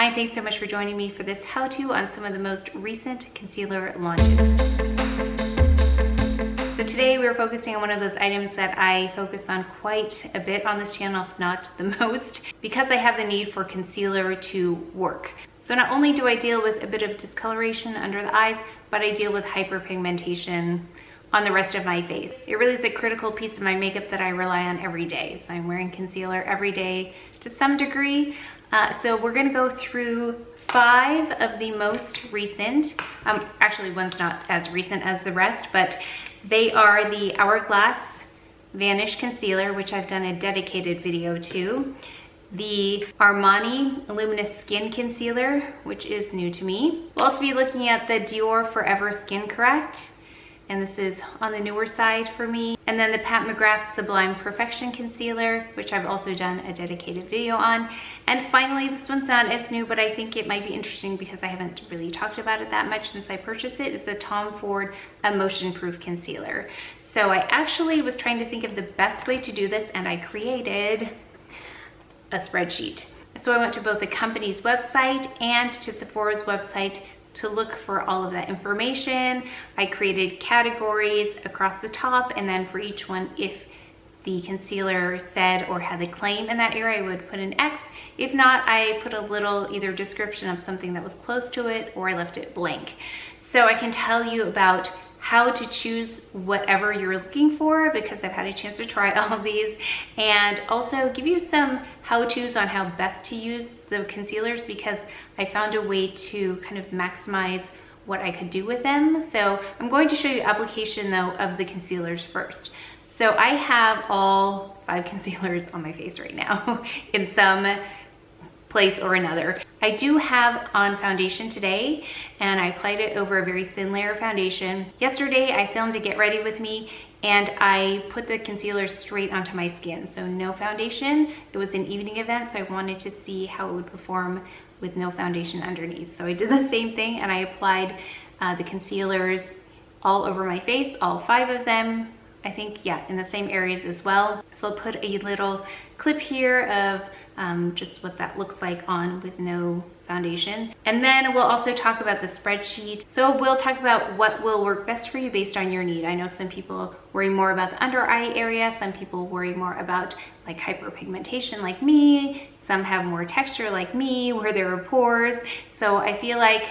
Hi, thanks so much for joining me for this how-to on some of the most recent concealer launches. So today we're focusing on one of those items that I focus on quite a bit on this channel, if not the most, because I have the need for concealer to work. So not only do I deal with a bit of discoloration under the eyes, but I deal with hyperpigmentation on the rest of my face. It really is a critical piece of my makeup that I rely on every day. So I'm wearing concealer every day to some degree. So we're gonna go through 5 of the most recent, actually one's not as recent as the rest, but they are the Hourglass Vanish Concealer, which I've done a dedicated video to. The Armani Luminous Skin Concealer, which is new to me. We'll also be looking at the Dior Forever Skin Correct, and this is on the newer side for me. And then the McGrath Sublime Perfection Concealer, which I've also done a dedicated video on. And finally, this one's not as new, but I think it might be interesting because I haven't really talked about it that much since I purchased it. It's the Tom Ford Emotion Proof Concealer. So I actually was trying to think of the best way to do this, and I created a spreadsheet. So I went to both the company's website and to Sephora's website to look for all of that information. I created categories across the top, and then for each one, if the concealer said or had the claim in that area, I would put an X. If not, I put a little either description of something that was close to it, or I left it blank. So I can tell you about how to choose whatever you're looking for, because I've had a chance to try all of these, and also give you some how-tos on how best to use the concealers, because I found a way to kind of maximize what I could do with them. So I'm going to show you application though of the concealers first. So I have all 5 concealers on my face right now in some place or another. I do have on foundation today, and I applied it over a very thin layer of foundation. Yesterday I filmed a Get Ready With Me, and I put the concealer straight onto my skin, so no foundation. It was an evening event, so I wanted to see how it would perform with no foundation underneath. So I did the same thing, and I applied the concealers all over my face, all 5 of them. I think, yeah, in the same areas as well. So I'll put a little clip here of just what that looks like on with no foundation. And then we'll also talk about the spreadsheet. So we'll talk about what will work best for you based on your need. I know some people worry more about the under eye area. Some people worry more about like hyperpigmentation like me. Some have more texture like me, where there are pores. So I feel like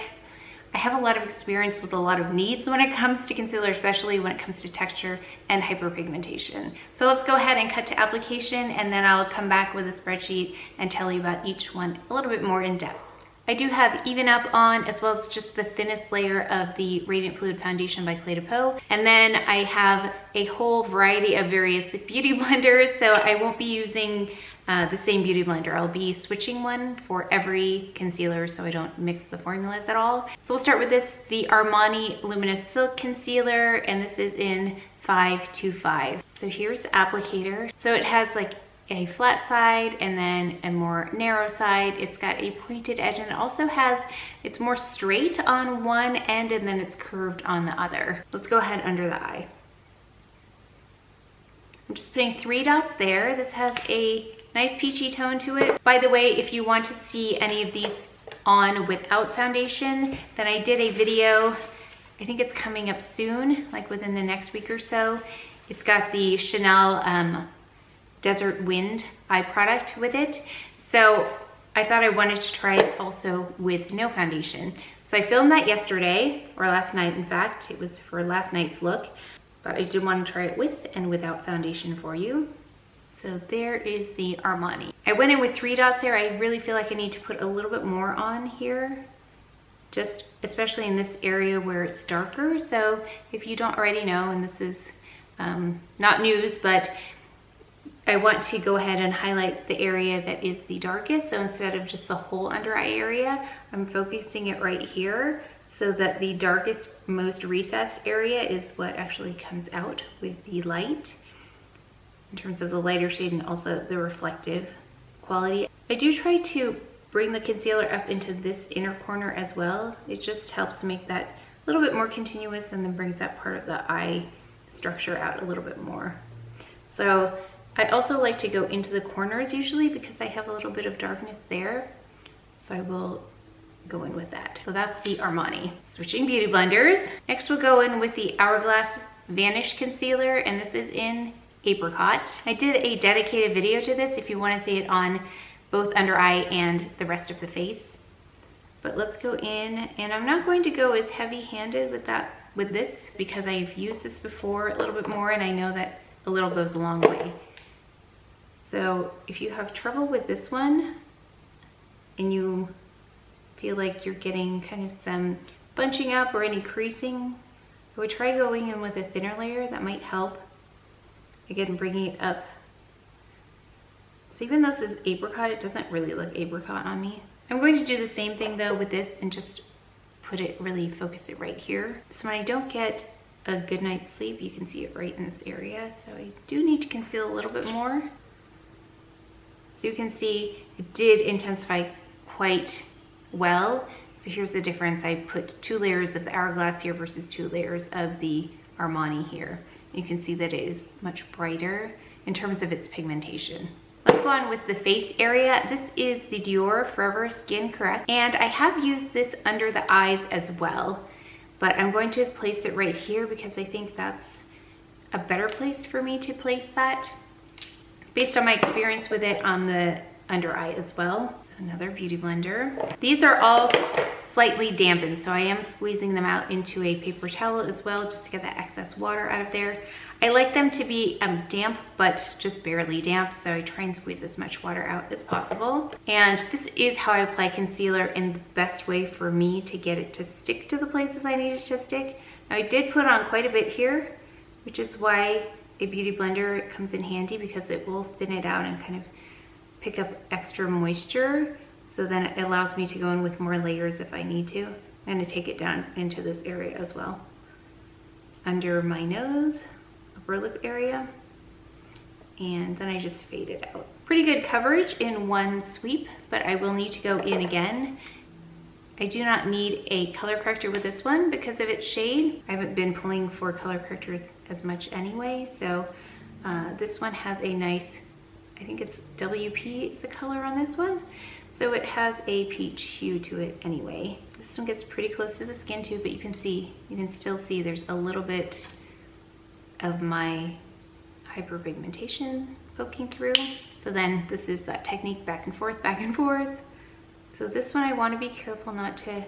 I have a lot of experience with a lot of needs when it comes to concealer, especially when it comes to texture and hyperpigmentation. So let's go ahead and cut to application, and then I'll come back with a spreadsheet and tell you about each one a little bit more in depth. I do have Even Up on, as well as just the thinnest layer of the Radiant Fluid Foundation by Clé de Peau. And then I have a whole variety of various beauty blenders, so I won't be using the same beauty blender. I'll be switching one for every concealer so I don't mix the formulas at all. So we'll start with this, the Armani Luminous Silk Concealer, and this is in 525. So here's the applicator. So it has like a flat side and then a more narrow side. It's got a pointed edge, and it also has, it's more straight on one end and then it's curved on the other. Let's go ahead under the eye. I'm just putting 3 dots there. This has a nice peachy tone to it. By the way, if you want to see any of these on without foundation, then I did a video, I think it's coming up soon, like within the next week or so. It's got the Chanel Desert Wind eye product with it. So I thought I wanted to try it also with no foundation. So I filmed that yesterday, or last night in fact. It was for last night's look, but I did want to try it with and without foundation for you. So there is the Armani. I went in with 3 dots there. I really feel like I need to put a little bit more on here, just especially in this area where it's darker. So if you don't already know, and this is not news, but I want to go ahead and highlight the area that is the darkest. So instead of just the whole under eye area, I'm focusing it right here so that the darkest, most recessed area is what actually comes out with the light, in terms of the lighter shade and also the reflective quality. I do try to bring the concealer up into this inner corner as well. It just helps make that a little bit more continuous, and then brings that part of the eye structure out a little bit more. So I also like to go into the corners usually because I have a little bit of darkness there. So I will go in with that. So that's the Armani. Switching beauty blenders. Next we'll go in with the Hourglass Vanish Concealer, and this is in Apricot. I did a dedicated video to this if you want to see it on both under eye and the rest of the face. But let's go in, and I'm not going to go as heavy-handed with this because I've used this before a little bit more, and I know that a little goes a long way. So if you have trouble with this one and you feel like you're getting kind of some bunching up or any creasing, I would try going in with a thinner layer. That might help. Again, bringing it up. So even though this is apricot, it doesn't really look apricot on me. I'm going to do the same thing though with this and just really focus it right here. So when I don't get a good night's sleep, you can see it right in this area. So I do need to conceal a little bit more. So you can see it did intensify quite well. So here's the difference. I put 2 layers of the Hourglass here versus 2 layers of the Armani here. You can see that it is much brighter in terms of its pigmentation. Let's go on with the face area. This is the Dior Forever Skin Correct, and I have used this under the eyes as well, but I'm going to place it right here because I think that's a better place for me to place that based on my experience with it on the under eye as well. So another beauty blender. These are all slightly dampened, so I am squeezing them out into a paper towel as well just to get that excess water out of there. I like them to be damp, but just barely damp, so I try and squeeze as much water out as possible. And this is how I apply concealer in the best way for me to get it to stick to the places I need it to stick. Now I did put on quite a bit here, which is why a beauty blender comes in handy, because it will thin it out and kind of pick up extra moisture. So then it allows me to go in with more layers if I need to. I'm gonna take it down into this area as well. Under my nose, upper lip area, and then I just fade it out. Pretty good coverage in one sweep, but I will need to go in again. I do not need a color corrector with this one because of its shade. I haven't been pulling for color correctors as much anyway, so this one has a nice, I think it's WP is the color on this one. So it has a peach hue to it anyway. This one gets pretty close to the skin too, but you can still see there's a little bit of my hyperpigmentation poking through. So then this is that technique, back and forth, back and forth. So this one I want to be careful not to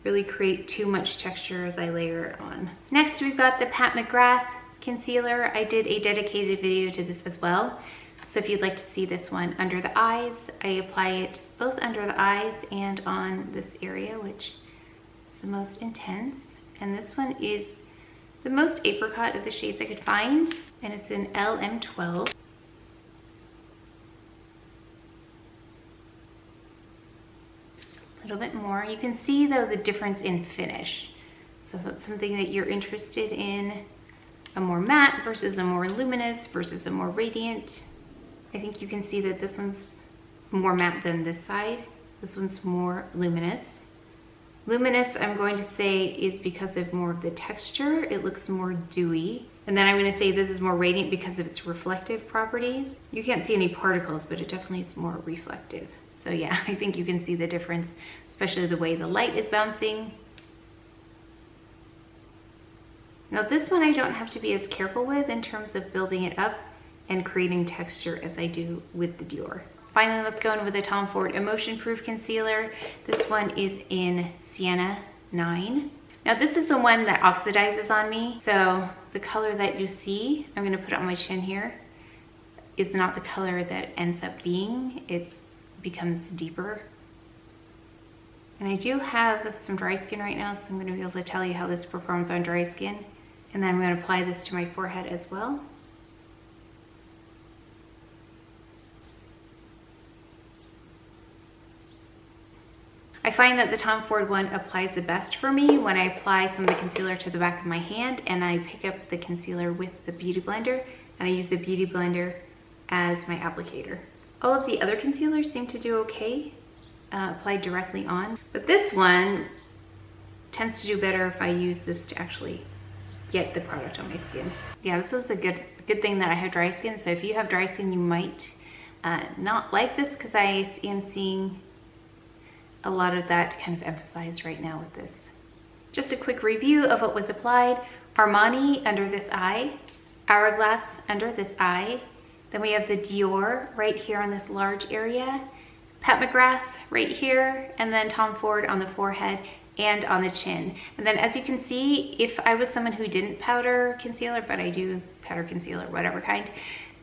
really create too much texture as I layer it on. Next we've got the Pat McGrath concealer. I did a dedicated video to this as well. So if you'd like to see this one under the eyes, I apply it both under the eyes and on this area, which is the most intense. And this one is the most apricot of the shades I could find, and it's in LM12. Just a little bit more. You can see though the difference in finish. So if that's something that you're interested in, a more matte versus a more luminous versus a more radiant, I think you can see that this one's more matte than this side. This one's more luminous. Luminous, I'm going to say, is because of more of the texture. It looks more dewy. And then I'm going to say this is more radiant because of its reflective properties. You can't see any particles, but it definitely is more reflective. So yeah, I think you can see the difference, especially the way the light is bouncing. Now this one I don't have to be as careful with in terms of building it up and creating texture as I do with the Dior. Finally, let's go in with the Tom Ford Emotion Proof Concealer. This one is in Sienna 9. Now this is the one that oxidizes on me. So the color that you see, I'm gonna put it on my chin here, is not the color that ends up being. It becomes deeper. And I do have some dry skin right now, so I'm gonna be able to tell you how this performs on dry skin. And then I'm gonna apply this to my forehead as well. I find that the Tom Ford one applies the best for me when I apply some of the concealer to the back of my hand and I pick up the concealer with the Beauty Blender, and I use the Beauty Blender as my applicator. All of the other concealers seem to do okay, applied directly on, but this one tends to do better if I use this to actually get the product on my skin. Yeah, this was a good thing that I have dry skin, so if you have dry skin, you might not like this because I am seeing a lot of that kind of emphasized right now with this. Just a quick review of what was applied. Armani under this eye, Hourglass under this eye. Then we have the Dior right here on this large area, Pat McGrath right here, and then Tom Ford on the forehead and on the chin. And then as you can see, if I was someone who didn't powder concealer, but I do powder concealer, whatever kind,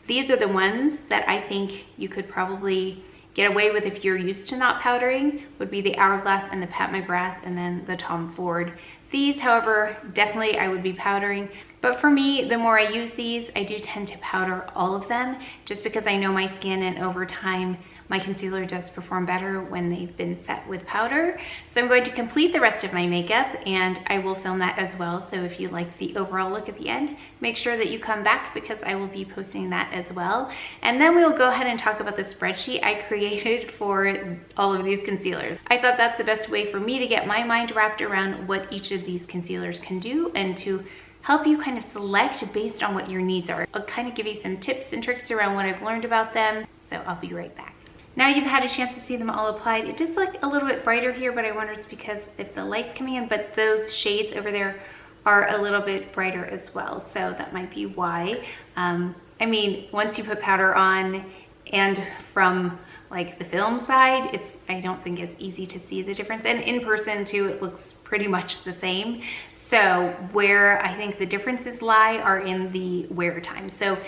these are the ones that I think you could probably get away with if you're used to not powdering, would be the Hourglass and the Pat McGrath, and then the Tom Ford. These, however, definitely I would be powdering. But for me, the more I use these, I do tend to powder all of them just because I know my skin, and over time, my concealer does perform better when they've been set with powder. So I'm going to complete the rest of my makeup, and I will film that as well. So if you like the overall look at the end, make sure that you come back because I will be posting that as well. And then we'll go ahead and talk about the spreadsheet I created for all of these concealers. I thought that's the best way for me to get my mind wrapped around what each of these concealers can do and to help you kind of select based on what your needs are. I'll kind of give you some tips and tricks around what I've learned about them. So I'll be right back. Now you've had a chance to see them all applied. It does look a little bit brighter here, but I wonder it's because if the light's coming in, but those shades over there are a little bit brighter as well. So that might be why. I mean, once you put powder on and from like the film side, I don't think it's easy to see the difference. And in person too, it looks pretty much the same. So where I think the differences lie are in the wear time. So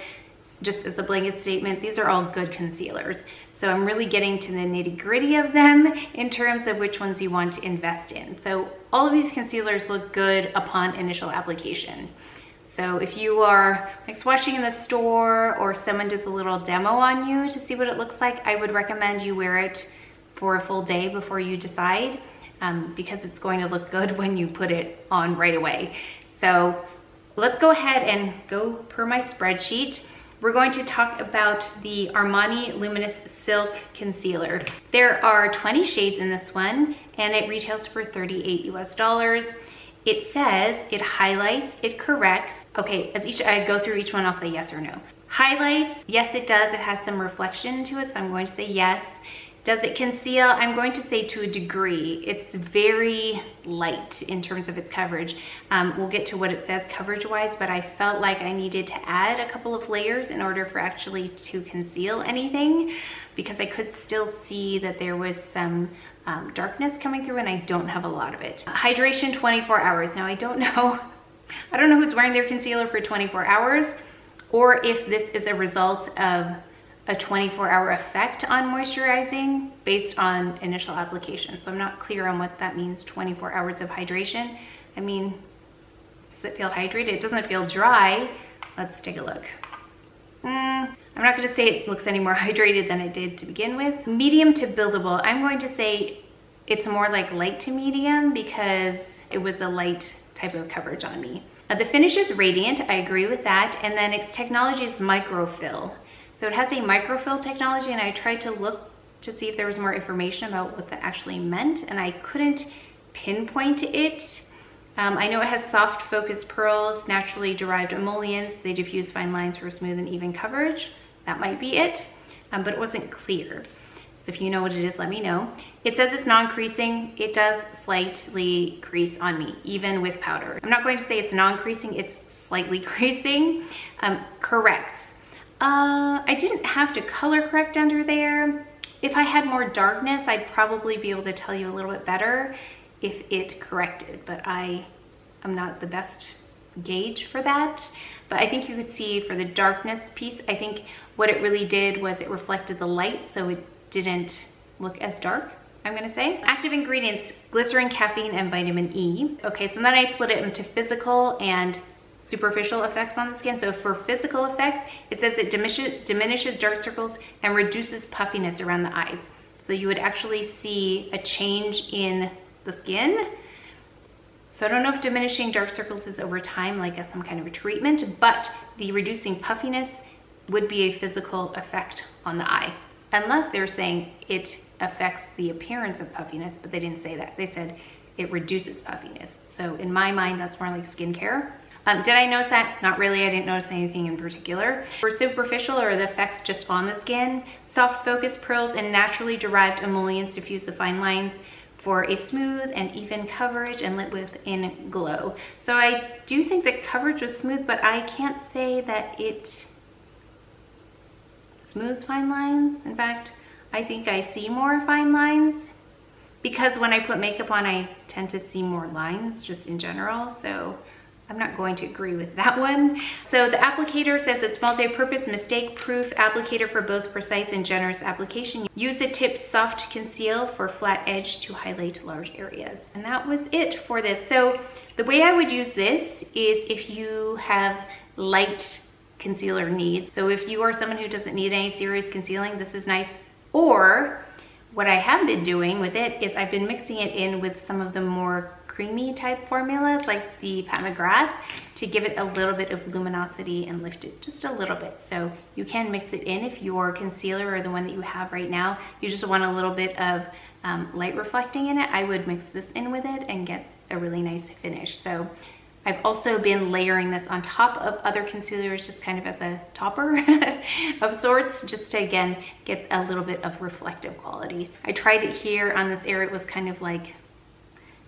just as a blanket statement, these are all good concealers. So I'm really getting to the nitty-gritty of them in terms of which ones you want to invest in. So all of these concealers look good upon initial application. So if you are like swatching in the store or someone does a little demo on you to see what it looks like, I would recommend you wear it for a full day before you decide, because it's going to look good when you put it on right away. So let's go ahead and go per my spreadsheet. We're going to talk about the Armani Luminous Silk Concealer. There are 20 shades in this one, and it retails for $38 US. It says it highlights, it corrects. Okay, as I go through each one, I'll say yes or no. Highlights, yes it does. It has some reflection to it, so I'm going to say yes. Does it conceal? I'm going to say to a degree. It's very light in terms of its coverage. We'll get to what it says coverage-wise, but I felt like I needed to add a couple of layers in order for actually to conceal anything, because I could still see that there was some darkness coming through, and I don't have a lot of it. Hydration 24 hours. Now I don't know who's wearing their concealer for 24 hours, or if this is a result of a 24-hour effect on moisturizing based on initial application. So I'm not clear on what that means, 24 hours of hydration. I mean, does it feel hydrated? It doesn't feel dry. Let's take a look. I'm not gonna say it looks any more hydrated than it did to begin with. Medium to buildable. I'm going to say it's more like light to medium because it was a light type of coverage on me. The finish is radiant, I agree with that. And then its technology is microfill. So it has a microfill technology, and I tried to look to see if there was more information about what that actually meant, and I couldn't pinpoint it. I know it has soft focused pearls, naturally derived emollients. They diffuse fine lines for smooth and even coverage. That might be it, but it wasn't clear. So if you know what it is, let me know. It says it's non-creasing. It does slightly crease on me, even with powder. I'm not going to say it's non-creasing, it's slightly creasing. Corrects. I didn't have to color correct under there. If I had more darkness, I'd probably be able to tell you a little bit better if it corrected, but I am not the best gauge for that. But I think you could see for the darkness piece, I think what it really did was it reflected the light, so it didn't look as dark, I'm gonna say. Active ingredients, glycerin, caffeine, and vitamin E. Okay, so then I split it into physical and superficial effects on the skin. So for physical effects, it says it diminishes dark circles and reduces puffiness around the eyes. So you would actually see a change in the skin. So I don't know if diminishing dark circles is over time, like as some kind of a treatment, but the reducing puffiness would be a physical effect on the eye. Unless they're saying it affects the appearance of puffiness, but they didn't say that. They said it reduces puffiness. So in my mind, that's more like skincare. Did I notice that? Not really. I didn't notice anything in particular. For superficial, or the effects just on the skin, soft focused pearls and naturally derived emollients diffuse the fine lines for a smooth and even coverage and lit with in glow. So I do think the coverage was smooth, but I can't say that it smooths fine lines. In fact, I think I see more fine lines because when I put makeup on, I tend to see more lines just in general. So I'm not going to agree with that one. So the applicator says it's multi-purpose, mistake-proof applicator for both precise and generous application. Use the tip soft conceal for flat edge to highlight large areas. And that was it for this. So the way I would use this is if you have light concealer needs. So if you are someone who doesn't need any serious concealing, this is nice. Or what I have been doing with it is I've been mixing it in with some of the more creamy type formulas like the Pat McGrath to give it a little bit of luminosity and lift it just a little bit. So you can mix it in if your concealer or the one that you have right now, you just want a little bit of light reflecting in it. I would mix this in with it and get a really nice finish. So I've also been layering this on top of other concealers just kind of as a topper of sorts, just to again get a little bit of reflective qualities. I tried it here on this area. It was kind of like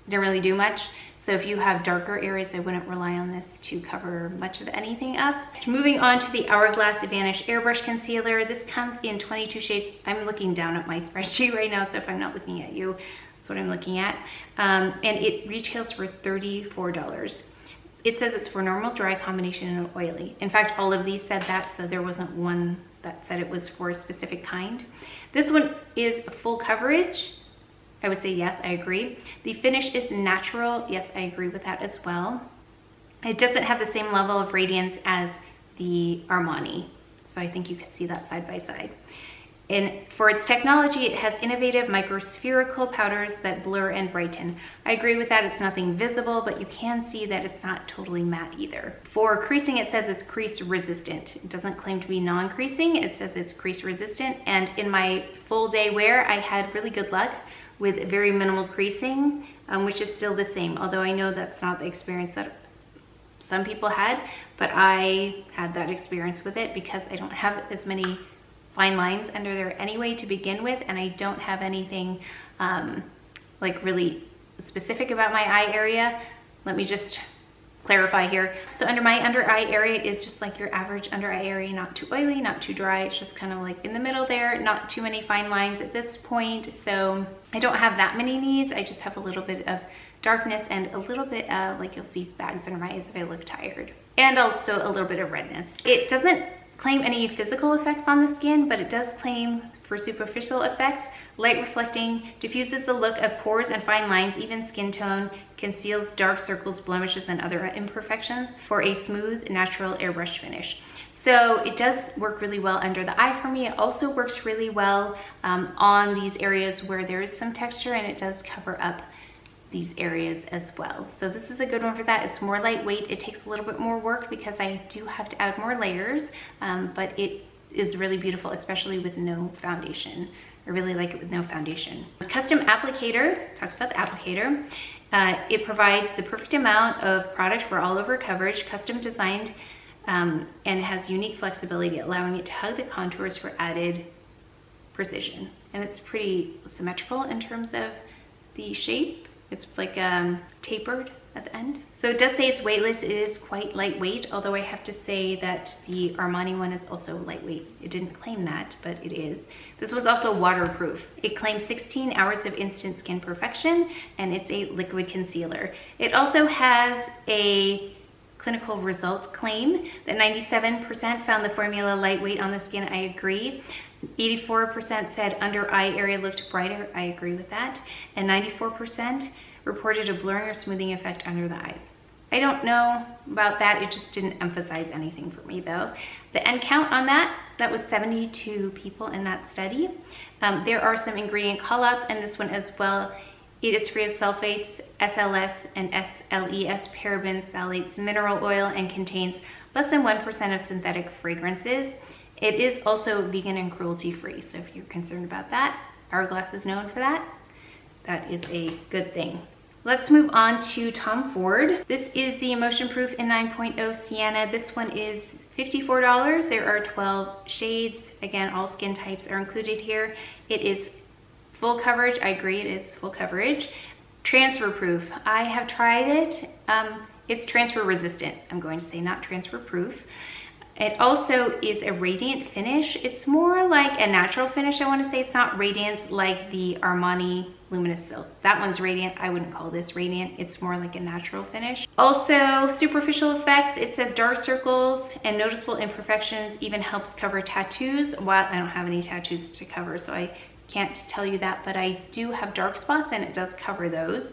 didn't really do much. So if you have darker areas, I wouldn't rely on this to cover much of anything up. Moving on to the Hourglass Vanish Airbrush Concealer. This comes in 22 shades. I'm looking down at my spreadsheet right now, so if I'm not looking at you, that's what I'm looking at. And it retails for $34. It says it's for normal, dry, combination, and oily. In fact, all of these said that, so there wasn't one that said it was for a specific kind. This one is full coverage. I would say yes, I agree. The finish is natural. Yes, I agree with that as well. It doesn't have the same level of radiance as the Armani, so I think you can see that side by side. And for its technology, it has innovative microspherical powders that blur and brighten. I agree with that. It's nothing visible, but you can see that it's not totally matte either. For creasing, it says it's crease resistant. It doesn't claim to be non-creasing. It says it's crease resistant. And in my full day wear, I had really good luck with very minimal creasing, which is still the same. Although I know that's not the experience that some people had, but I had that experience with it because I don't have as many fine lines under there anyway to begin with, and I don't have anything like really specific about my eye area. Let me just clarify here. So under my under eye area is just like your average under eye area, not too oily, not too dry. It's just kind of like in the middle there, not too many fine lines at this point. So I don't have that many needs. I just have a little bit of darkness and a little bit of, like, you'll see bags under my eyes if I look tired, and also a little bit of redness. It doesn't claim any physical effects on the skin, but it does claim for superficial effects. Light reflecting, diffuses the look of pores and fine lines, even skin tone, conceals dark circles, blemishes, and other imperfections for a smooth, natural airbrush finish. So it does work really well under the eye for me. It also works really well on these areas where there is some texture, and it does cover up these areas as well. So this is a good one for that. It's more lightweight. It takes a little bit more work because I do have to add more layers, but it is really beautiful, especially with no foundation. I really like it with no foundation. Custom applicator, talks about the applicator. It provides the perfect amount of product for all over coverage, custom designed, and has unique flexibility, allowing it to hug the contours for added precision. And it's pretty symmetrical in terms of the shape. It's like tapered at the end. So it does say it's weightless. It is quite lightweight, although I have to say that the Armani one is also lightweight. It didn't claim that, but it is. This one's also waterproof. It claims 16 hours of instant skin perfection, and it's a liquid concealer. It also has a clinical results claim that 97% found the formula lightweight on the skin. I agree. 84% said under eye area looked brighter. I agree with that. And 94% reported a blurring or smoothing effect under the eyes. I don't know about that. It just didn't emphasize anything for me though. The end count on that was 72 people in that study. There are some ingredient callouts in this one as well. It is free of sulfates, SLS and SLES, parabens, phthalates, mineral oil, and contains less than 1% of synthetic fragrances. It is also vegan and cruelty-free, so if you're concerned about that, Hourglass is known for that. That is a good thing. Let's move on to Tom Ford. This is the Emotion Proof in 9.0 Sienna. This one is $54. There are 12 shades. Again, all skin types are included here. It is Full coverage, I agree, it is full coverage. Transfer proof, I have tried it. It's transfer resistant, I'm going to say, not transfer proof. It also is a radiant finish. It's more like a natural finish, I want to say. It's not radiant like the Armani Luminous Silk. That one's radiant. I wouldn't call this radiant. It's more like a natural finish. Also, superficial effects. It says dark circles and noticeable imperfections, even helps cover tattoos. Well, I don't have any tattoos to cover, so I can't tell you that, but I do have dark spots and it does cover those.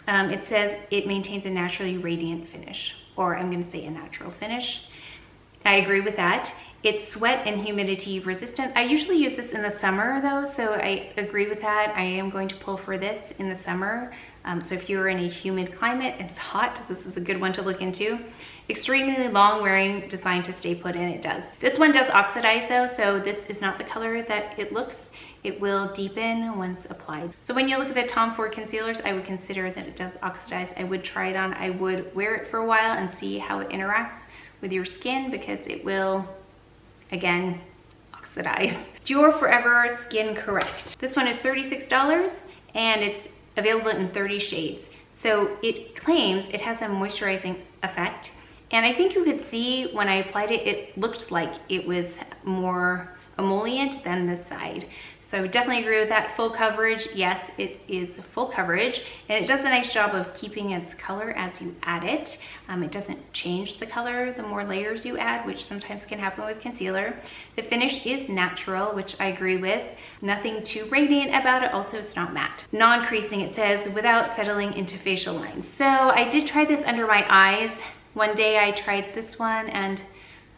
It says it maintains a naturally radiant finish, or I'm going to say a natural finish. I agree with that. It's sweat and humidity resistant. I usually use this in the summer though, so I agree with that. I am going to pull for this in the summer. So if you're in a humid climate, it's hot, this is a good one to look into. Extremely long wearing, designed to stay put, and it does. This one does oxidize though, so this is not the color that it looks. It will deepen once applied. So when you look at the Tom Ford concealers, I would consider that it does oxidize. I would try it on. I would wear it for a while and see how it interacts with your skin, because it will, again, oxidize. Dior Forever Skin Correct. This one is $36 and it's available in 30 shades. So it claims it has a moisturizing effect. And I think you could see when I applied it, it looked like it was more emollient than this side. So definitely agree with that. Full coverage, yes, it is full coverage, and it does a nice job of keeping its color as you add it. It doesn't change the color the more layers you add, which sometimes can happen with concealer. The finish is natural, which I agree with. Nothing too radiant about it. Also, it's not matte. Non-creasing, it says, without settling into facial lines. So I did try this under my eyes. One day I tried this one and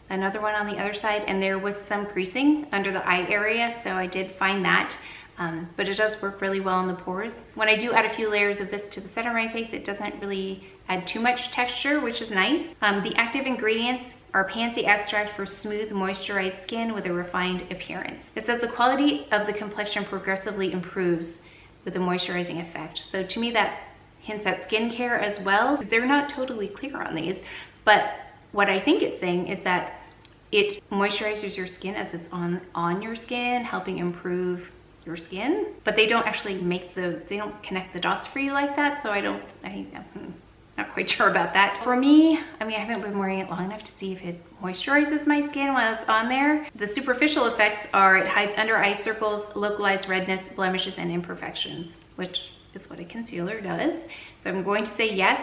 another one on the other side, and there was some creasing under the eye area, so I did find that. But it does work really well in the pores. When I do add a few layers of this to the center of my face, it doesn't really add too much texture, which is nice. The active ingredients are pansy extract for smooth, moisturized skin with a refined appearance. It says the quality of the complexion progressively improves with a moisturizing effect. So to me, that hints at skincare as well. They're not totally clear on these, but what I think it's saying is that it moisturizes your skin as it's on your skin, helping improve your skin, but they don't actually they don't connect the dots for you like that. So I'm not quite sure about that. For me, I mean, I haven't been wearing it long enough to see if it moisturizes my skin while it's on there. The superficial effects are it hides under eye circles, localized redness, blemishes, and imperfections, which is what a concealer does. So I'm going to say yes.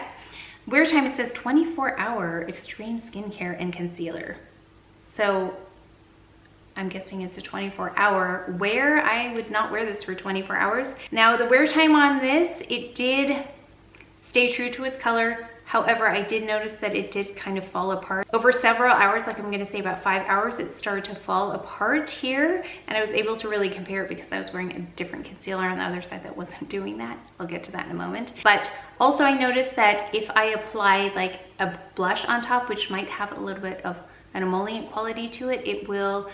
Wear time, it says 24-hour extreme skincare and concealer. So I'm guessing it's a 24-hour wear. I would not wear this for 24 hours. Now the wear time on this, it did stay true to its color. However, I did notice that it did kind of fall apart. Over several hours, like I'm gonna say about 5 hours, it started to fall apart here, and I was able to really compare it because I was wearing a different concealer on the other side that wasn't doing that. I'll get to that in a moment. But also I noticed that if I apply like a blush on top, which might have a little bit of an emollient quality to it, it will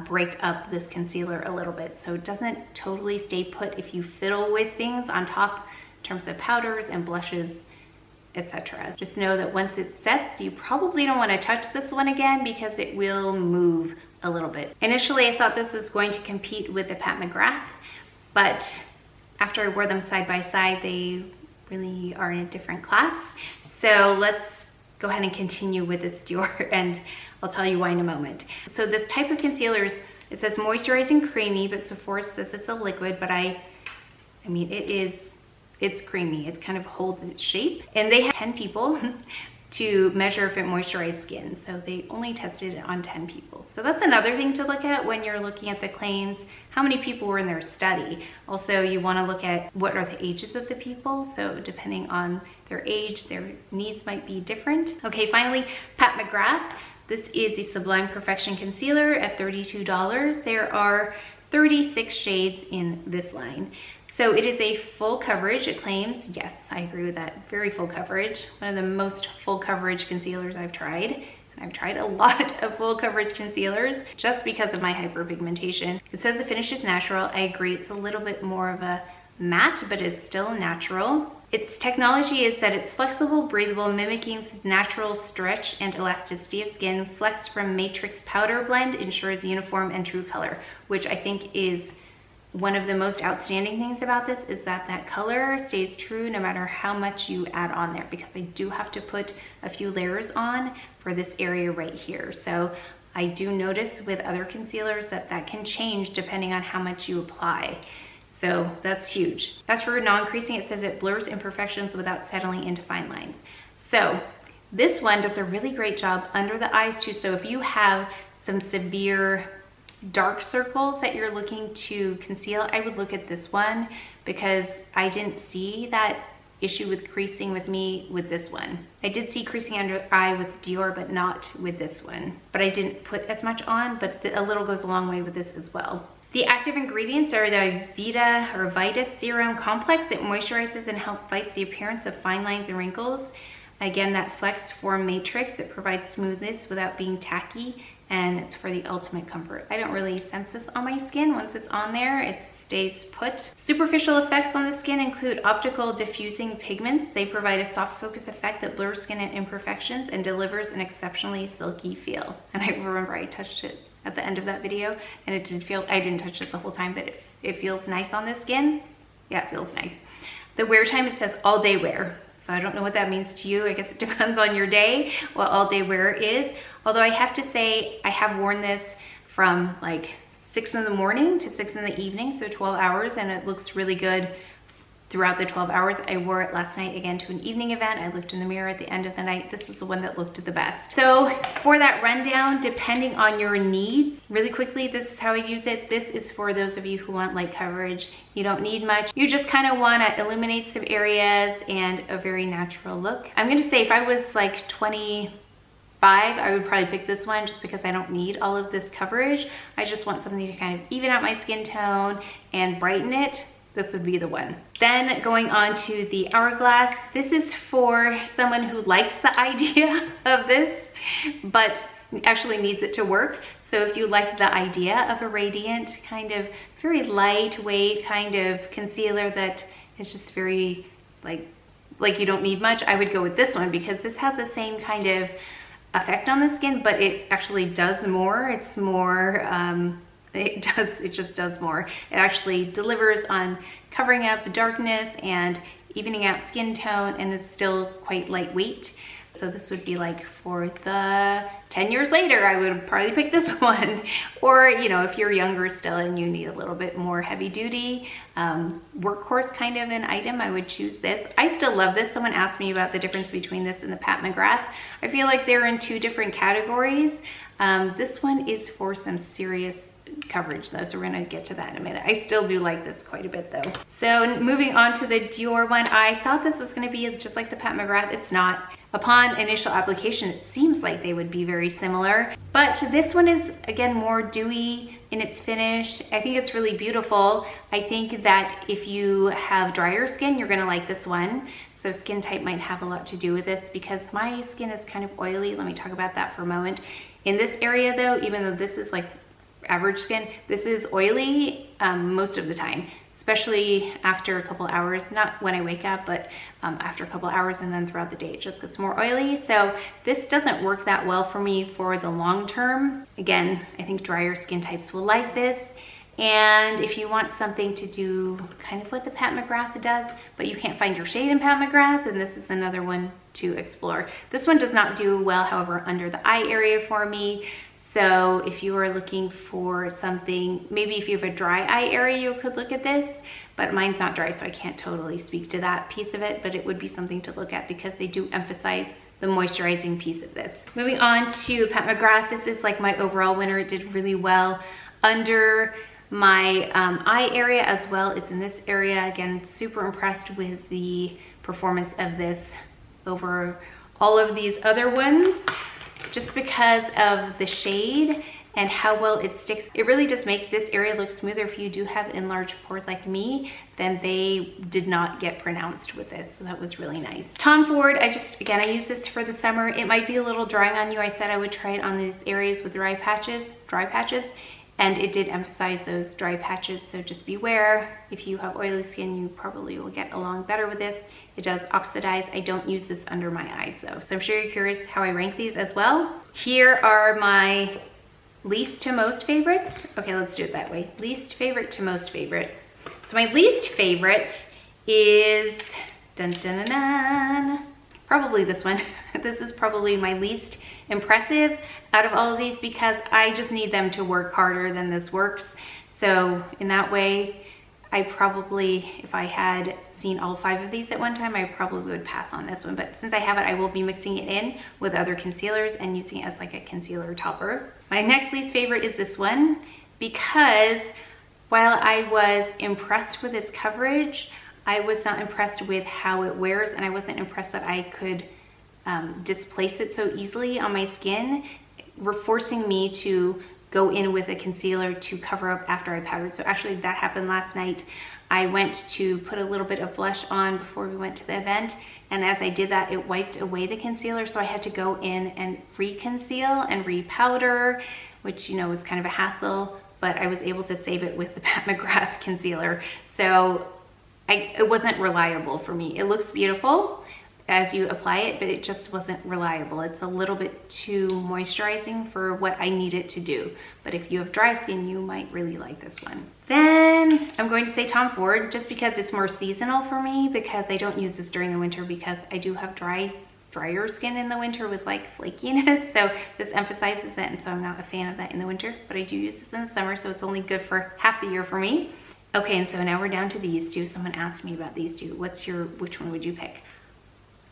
break up this concealer a little bit. So it doesn't totally stay put if you fiddle with things on top in terms of powders and blushes, etc. Just know that once it sets, you probably don't want to touch this one again because it will move a little bit. Initially, I thought this was going to compete with the Pat McGrath, but after I wore them side by side, they really are in a different class. So let's go ahead and continue with this Dior, and I'll tell you why in a moment. So this type of concealers, it says moisturizing creamy, but Sephora says it's a liquid, but I mean, it's creamy. It kind of holds its shape. And they had 10 people to measure if it moisturized skin. So they only tested it on 10 people. So that's another thing to look at when you're looking at the claims. How many people were in their study? Also, you want to look at what are the ages of the people. So depending on their age, their needs might be different. Okay, finally, Pat McGrath. This is the Sublime Perfection Concealer at $32. There are 36 shades in this line. So it is a full coverage, it claims. Yes, I agree with that. Very full coverage. One of the most full coverage concealers I've tried. I've tried a lot of full coverage concealers just because of my hyperpigmentation. It says the finish is natural. I agree, it's a little bit more of a matte, but it's still natural. Its technology is that it's flexible, breathable, mimicking natural stretch and elasticity of skin. Flex from Matrix Powder Blend ensures uniform and true color, which I think is one of the most outstanding things about this is that that color stays true no matter how much you add on there, because I do have to put a few layers on for this area right here. So I do notice with other concealers that that can change depending on how much you apply. So that's huge. As for non-creasing, it says it blurs imperfections without settling into fine lines. So this one does a really great job under the eyes too. So if you have some severe dark circles that you're looking to conceal, I would look at this one, because I didn't see that issue with creasing with me with this one. I did see creasing under the eye with Dior, but not with this one. But I didn't put as much on, but a little goes a long way with this as well. The active ingredients are the Vita Serum Complex. It moisturizes and helps fight the appearance of fine lines and wrinkles. Again, that Flex Form Matrix, it provides smoothness without being tacky, and it's for the ultimate comfort. I don't really sense this on my skin. Once it's on there, it stays put. Superficial effects on the skin include optical diffusing pigments. They provide a soft focus effect that blurs skin imperfections and delivers an exceptionally silky feel. And I remember I touched it at the end of that video, and it did feel, I didn't touch it the whole time, but it feels nice on the skin. Yeah, it feels nice. The wear time, it says all day wear. So I don't know what that means to you. I guess it depends on your day, what all day wear is. Although I have to say, I have worn this from like 6 in the morning to 6 in the evening, so 12 hours, and it looks really good throughout the 12 hours. I wore it last night again to an evening event. I looked in the mirror at the end of the night. This was the one that looked the best. So for that rundown, depending on your needs, really quickly, this is how I use it. This is for those of you who want light coverage. You don't need much. You just kind of want to illuminate some areas and a very natural look. I'm going to say if I was like 25, I would probably pick this one just because I don't need all of this coverage. I just want something to kind of even out my skin tone and brighten it. This would be the one. Then going on to the Hourglass. This is for someone who likes the idea of this, but actually needs it to work. So if you like the idea of a radiant, kind of very lightweight kind of concealer that is just very like you don't need much, I would go with this one, because this has the same kind of effect on the skin, but it actually does more. It's more, it just does more. It actually delivers on covering up darkness and evening out skin tone, and is still quite lightweight. So this would be like for the 10 years later, I would probably pick this one. Or, you know, if you're younger still and you need a little bit more heavy duty, workhorse kind of an item, I would choose this. I still love this. Someone asked me about the difference between this and the Pat McGrath. I feel like they're in two different categories. This one is for some serious coverage though, so we're gonna get to that in a minute. I still do like this quite a bit though. So moving on to the Dior one, I thought this was gonna be just like the Pat McGrath. It's not. Upon initial application, it seems like they would be very similar, but this one is again more dewy in its finish. I think it's really beautiful. I think that if you have drier skin, you're gonna like this one. So skin type might have a lot to do with this, because my skin is kind of oily. Let me talk about that for a moment. In this area though, even though this is like average skin, this is oily most of the time, especially after a couple hours, not when I wake up, but after a couple hours, and then throughout the day it just gets more oily. So this doesn't work that well for me for the long term. Again, I think drier skin types will like this. And if you want something to do kind of what the Pat McGrath does, but you can't find your shade in Pat McGrath, then this is another one to explore. This one does not do well, however, under the eye area for me. So if you are looking for something, maybe if you have a dry eye area, you could look at this, but mine's not dry, so I can't totally speak to that piece of it, but it would be something to look at because they do emphasize the moisturizing piece of this. Moving on to Pat McGrath, this is like my overall winner. It did really well under my eye area as well as in this area. Again, super impressed with the performance of this over all of these other ones, just because of the shade and how well it sticks. It really does make this area look smoother. If you do have enlarged pores like me, then they did not get pronounced with this, so that was really nice. Tom Ford, I use this for the summer. It might be a little drying on you. I said I would try it on these areas with dry patches, and it did emphasize those dry patches, so just beware. If you have oily skin, you probably will get along better with this. It does oxidize. I don't use this under my eyes though, so I'm sure you're curious how I rank these as well. Here are my least to most favorites. Okay, let's do it that way. Least favorite to most favorite. So my least favorite is, dun dun dun dun, probably this one. This is probably my least impressive out of all of these because I just need them to work harder than this works. So in that way, I probably, if I had seen all 5 of these at one time, I probably would pass on this one. But since I have it, I will be mixing it in with other concealers and using it as like a concealer topper. My next least favorite is this one because while I was impressed with its coverage, I was not impressed with how it wears, and I wasn't impressed that I could displace it so easily on my skin, forcing me to go in with a concealer to cover up after I powdered. So actually that happened last night. I went to put a little bit of blush on before we went to the event, and as I did that, it wiped away the concealer, so I had to go in and re-conceal and re-powder, which, you know, was kind of a hassle, but I was able to save it with the McGrath concealer. So it wasn't reliable for me. It looks beautiful as you apply it, but it just wasn't reliable. It's a little bit too moisturizing for what I need it to do. But if you have dry skin, you might really like this one. Then I'm going to say Tom Ford, just because it's more seasonal for me, because I don't use this during the winter because I do have drier skin in the winter with like flakiness. So this emphasizes it, and so I'm not a fan of that in the winter, but I do use this in the summer, so it's only good for half the year for me. Okay, and so now we're down to these two. Someone asked me about these two. Which one would you pick?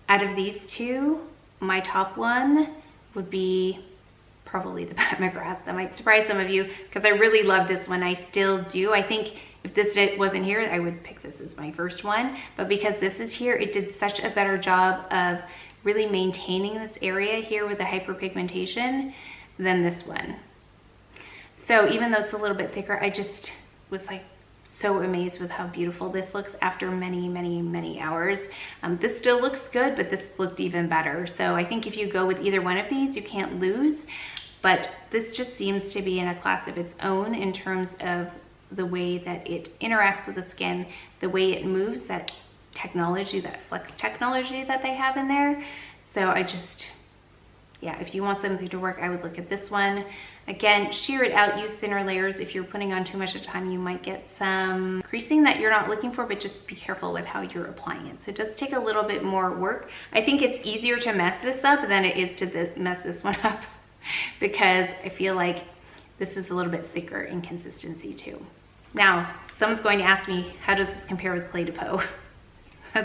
Out of these two, my top one would be probably the McGrath. That might surprise some of you because I really loved this one. I still do. I think if this wasn't here, I would pick this as my first one. But because this is here, it did such a better job of really maintaining this area here with the hyperpigmentation than this one. So even though it's a little bit thicker, I just was like so amazed with how beautiful this looks after many, many, many hours. This still looks good, but this looked even better. So I think if you go with either one of these, you can't lose, but this just seems to be in a class of its own in terms of the way that it interacts with the skin, the way it moves, that technology, that flex technology that they have in there. So I just, yeah, if you want something to work, I would look at this one. Again, shear it out, use thinner layers. If you're putting on too much at a time, you might get some creasing that you're not looking for, but just be careful with how you're applying it. So it does take a little bit more work. I think it's easier to mess this up than it is to mess this one up because I feel like this is a little bit thicker in consistency too. Now, someone's going to ask me, how does this compare with Clé de Peau?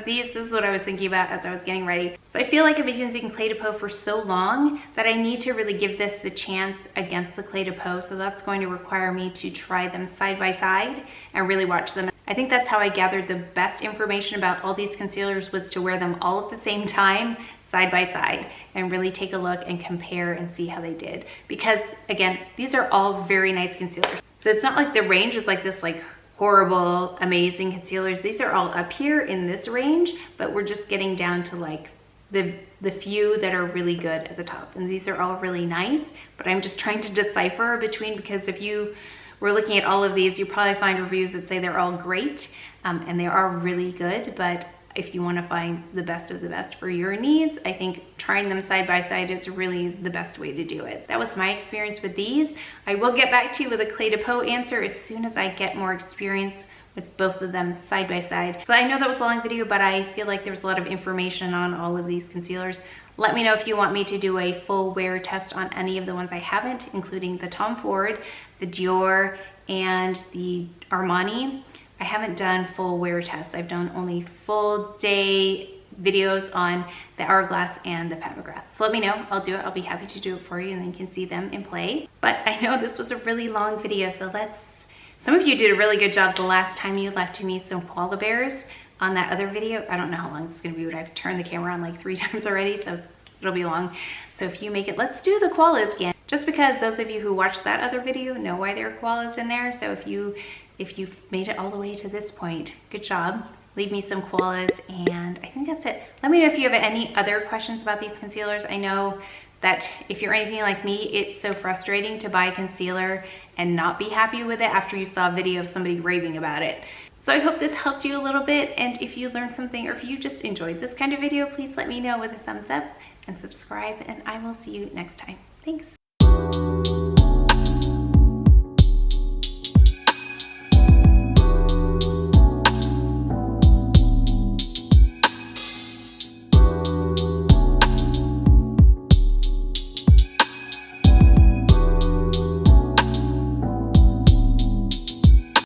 This is what I was thinking about as I was getting ready. So I feel like I've been using Clé de Peau for so long that I need to really give this a chance against the Clé de Peau. So that's going to require me to try them side by side and really watch them. I think that's how I gathered the best information about all these concealers, was to wear them all at the same time, side by side, and really take a look and compare and see how they did. Because again, these are all very nice concealers. So it's not like the range is like this like horrible, amazing concealers. These are all up here in this range, but we're just getting down to like the few that are really good at the top. And these are all really nice, but I'm just trying to decipher between, because if you were looking at all of these, you probably find reviews that say they're all great, and they are really good, but if you want to find the best of the best for your needs, I think trying them side by side is really the best way to do it. That was my experience with these. I will get back to you with a Clé de Peau answer as soon as I get more experience with both of them side by side. So I know that was a long video, but I feel like there's a lot of information on all of these concealers. Let me know if you want me to do a full wear test on any of the ones I haven't, including the Tom Ford, the Dior, and the Armani. I haven't done full wear tests. I've done only full day videos on the Hourglass and the McGrath. So let me know, I'll do it. I'll be happy to do it for you, and then you can see them in play. But I know this was a really long video, so some of you did a really good job the last time you left me some koala bears on that other video. I don't know how long it's gonna be, but I've turned the camera on like 3 times already, so it'll be long. So if you make it, let's do the koalas again. Just because those of you who watched that other video know why there are koalas in there. So if you've made it all the way to this point, good job. Leave me some koalas, and I think that's it. Let me know if you have any other questions about these concealers. I know that if you're anything like me, it's so frustrating to buy a concealer and not be happy with it after you saw a video of somebody raving about it. So I hope this helped you a little bit, and if you learned something or if you just enjoyed this kind of video, please let me know with a thumbs up and subscribe, and I will see you next time. Thanks.